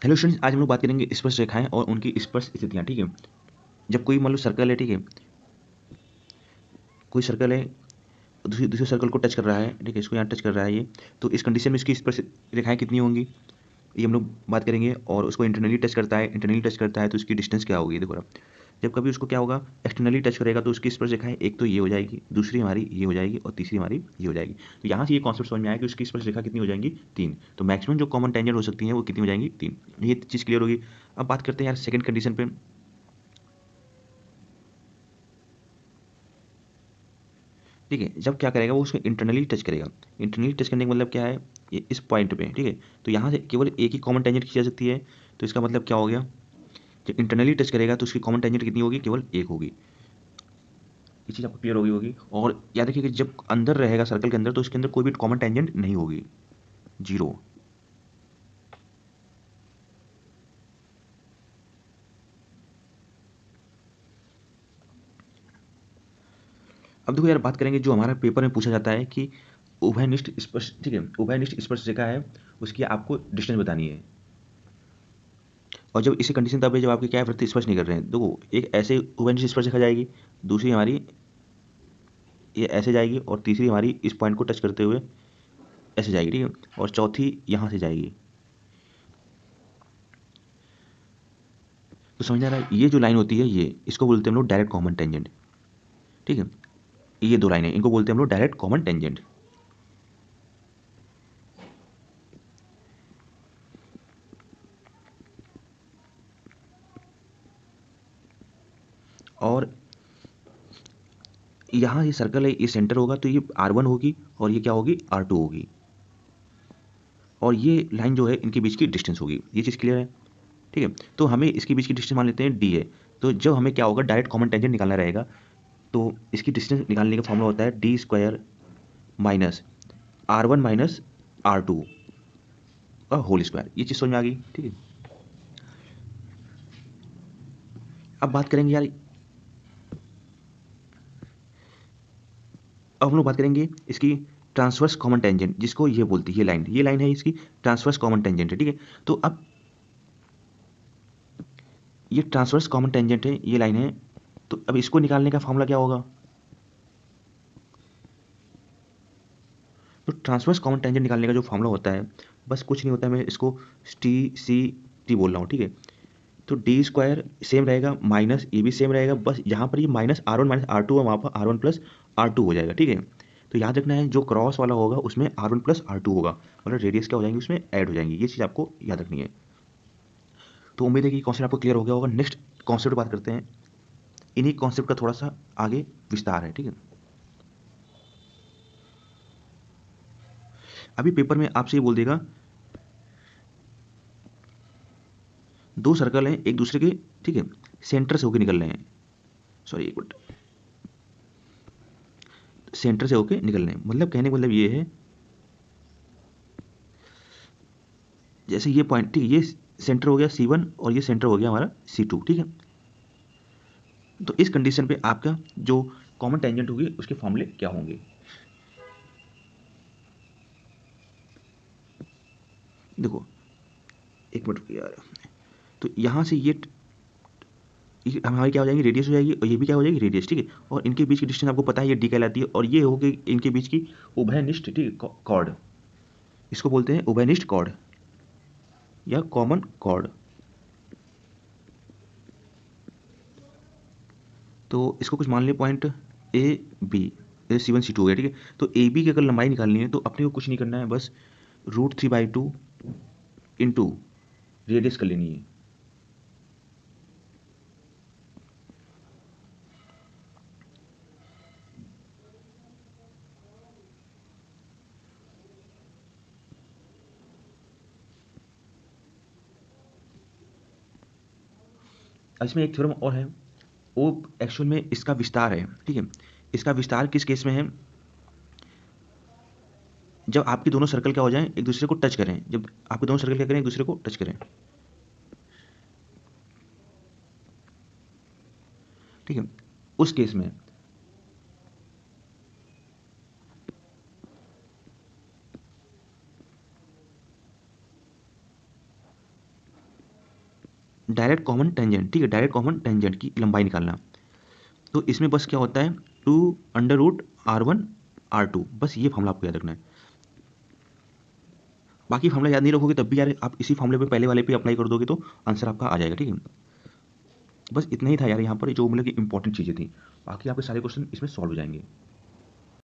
Hello students, आज हम लोग बात करेंगे स्पर्श रेखाएं और उनकी स्पर्श स्थितियां। ठीक है, जब कोई मान लो सर्कल है, ठीक है, कोई सर्कल है दूसरी दूसरे सर्कल को टच कर रहा है, ठीक है, इसको यहाँ टच कर रहा है ये, तो इस कंडीशन में इसकी स्पर्श रेखाएं कितनी होंगी ये हम लोग बात करेंगे। और उसको इंटरनली टच करता है तो इसकी डिस्टेंस क्या होगी। देखो जब कभी उसको क्या होगा, एक्सटर्नली टच करेगा तो उसकी स्पर्श रेखाएं एक तो ये हो जाएगी, दूसरी हमारी ये हो जाएगी और तीसरी हमारी ये हो जाएगी। तो यहाँ से ये कॉन्सेप्ट समझ में आया कि उसकी स्पर्श रेखा कितनी हो जाएंगी, 3। तो मैक्सिमम जो कॉमन टेंजेंट हो सकती हैं वो कितनी हो जाएंगी, 3। ये चीज़ क्लियर होगी। अब बात करते हैं यार सेकंड कंडीशन पे। ठीक है, जब क्या करेगा वो उसको इंटरनली टच करेगा। इंटरनली टच करने का मतलब क्या है, ये इस पॉइंट पे, ठीक है, तो यहाँ से केवल एक ही कॉमन टेंजेंट खींची जा सकती है। तो इसका मतलब क्या हो गया, जब इंटरनली टच करेगा तो उसकी कॉमन टेंजेंट कितनी होगी, केवल एक होगी। ये चीज़ आपको क्लियर होगी और याद रखिए कि जब अंदर रहेगा सर्कल के अंदर तो उसके अंदर कोई भी कॉमन टेंजेंट नहीं होगी, जीरो। अब देखो यार, बात करेंगे जो हमारा पेपर में पूछा जाता है कि उभयनिष्ठ स्पर्श, ठीक है, उभयनिष्ठ स्पर्श रेखा है, उसकी आपको डिस्टेंस बतानी है। और जब इसी कंडीशन तब है जब आपके क्या है, वृत्त स्पर्श नहीं कर रहे हैं। देखो एक ऐसे उभयनिष्ठ स्पर्श रेखा जाएगी, दूसरी हमारी ये ऐसे जाएगी और तीसरी हमारी इस पॉइंट को टच करते हुए ऐसे जाएगी, ठीक है, और चौथी यहाँ से जाएगी। तो समझ आ रहा है, ये जो लाइन होती है ये, इसको बोलते हैं हम लोग डायरेक्ट कॉमन टेंजेंट। ठीक है, ये दो लाइनें इनको बोलते हैं हम लोग डायरेक्ट कॉमन टेंजेंट। और यहाँ ये सर्कल है, ये सेंटर होगा तो ये R1 होगी और ये क्या होगी, R2 होगी। और ये लाइन जो है इनके बीच की डिस्टेंस होगी। ये चीज़ क्लियर है, ठीक है। तो हमें इसके बीच की डिस्टेंस मान लेते हैं D है। तो जब हमें क्या होगा, डायरेक्ट कॉमन टेंजेंट निकालना रहेगा तो इसकी डिस्टेंस निकालने का फॉर्मूला होता है D² minus R1 minus R2 का होल स्क्वायर। ये चीज़ समझ में आ गई, ठीक है। अब बात करेंगे यार, अब हम लोग बात करेंगे इसकी ट्रांसवर्स कॉमन टेंजेंट, जिसको ये बोलती है, ये लाइन है इसकी ट्रांसवर्स कॉमन टेंजेंट है, ठीक है। तो अब ये ट्रांसवर्स कॉमन टेंजेंट है, ये लाइन है, तो अब इसको निकालने का फॉर्मूला क्या होगा। तो ट्रांसवर्स कॉमन टेंजेंट निकालने का जो फॉर्मूला होता है, बस कुछ नहीं होता है, मैं इसको टी बोल रहा हूँ, ठीक है। तो D² सेम रहेगा, माइनस ये भी सेम रहेगा, बस यहाँ पर ये माइनस R1 माइनस R2 है, वहाँ पर R1 प्लस R2 हो जाएगा, ठीक है। तो याद रखना है जो क्रॉस वाला होगा उसमें R1 प्लस R2 होगा, मतलब रेडियस क्या हो जाएंगी उसमें ऐड हो जाएंगी। ये चीज़ आपको याद रखनी है। तो उम्मीद है कि कॉन्सेप्ट आपको क्लियर हो गया होगा। नेक्स्ट कॉन्सेप्ट बात करते हैं, इन्हीं कॉन्सेप्ट का थोड़ा सा आगे विस्तार है, ठीक है। अभी पेपर में आपसे ये बोल देगा, दो सर्कल हैं एक दूसरे के, ठीक है, सेंटर से होकर निकल रहे हैं, सॉरी एक मिनट, सेंटर से होकर निकल रहे हैं, मतलब कहने का मतलब ये है, जैसे ये पॉइंट, ठीक है, ये सेंटर हो गया C1 और ये सेंटर हो गया हमारा C2, ठीक है। तो इस कंडीशन पे आपका जो कॉमन टेंजेंट होगी उसके फॉर्मूले क्या होंगे। देखो एक मिनट यार, तो यहाँ से ये हमारी क्या हो जाएगी, रेडियस हो जाएगी, और ये भी क्या हो जाएगी, रेडियस, ठीक है। और इनके बीच की डिस्टेंस आपको पता है ये D कहलाती है, और ये हो गई इनके बीच की उभयनिष्ठ, ठीक है, कॉर्ड। इसको बोलते हैं उभयनिष्ठ कॉर्ड या कॉमन कॉर्ड। तो इसको कुछ मान लिया पॉइंट AB, C1 C2 हो गया, ठीक है। तो AB की अगर लंबाई निकालनी है तो अपने को कुछ नहीं करना है, बस √3/2 इंटू रेडियस कर लेनी है। इसमें एक थ्योरम और है, वो एक्चुअल में इसका विस्तार है, ठीक है। इसका विस्तार किस केस में है, जब आपके दोनों सर्कल क्या हो जाएं, एक दूसरे को टच करें, जब आपके दोनों सर्कल क्या करें, एक दूसरे को टच करें, ठीक है। उस केस में डायरेक्ट कॉमन टेंजेंट, ठीक है, डायरेक्ट कॉमन टेंजेंट की लंबाई निकालना। तो इसमें बस क्या होता है, 2√R1 R2, बस ये फॉर्मूला आपको याद रखना है। बाकी फॉर्मूला याद नहीं रखोगे तब भी यार आप इसी फॉर्मूले पे पहले वाले पे अप्लाई कर दोगे तो आंसर आपका आ जाएगा, ठीक है। बस इतना ही था यार यहाँ पर जो मतलब कि इंपॉर्टेंट चीज़ें थी, बाकी आपके सारे क्वेश्चन इसमें सॉल्व हो जाएंगे।